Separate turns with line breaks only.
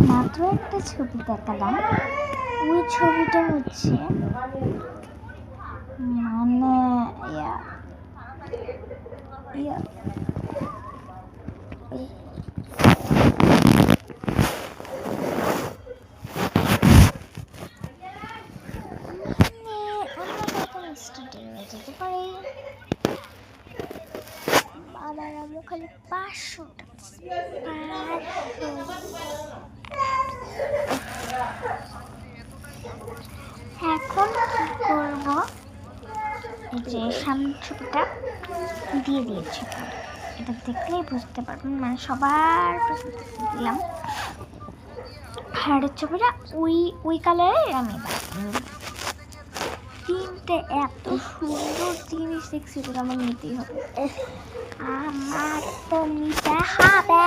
মাত্র একটা ছবি দেখালাম, ওই ছবিটা হচ্ছে মানে ইয়া ইয়া যেতে পারি। বাবার আম্মু খালি 500 এখন কি করব, এই যে সামনের ছবিটা দিয়ে দিয়েছি, এটা দেখলেই বুঝতে পারবেন, মানে সবার দিলাম। হাড়ের ছবিটা ওই কালারের আমি তিনটে এত সুন্দর জিনিস দেখছি, এগুলো আমার নিতেই হবে, আমার তো নিতে হবে।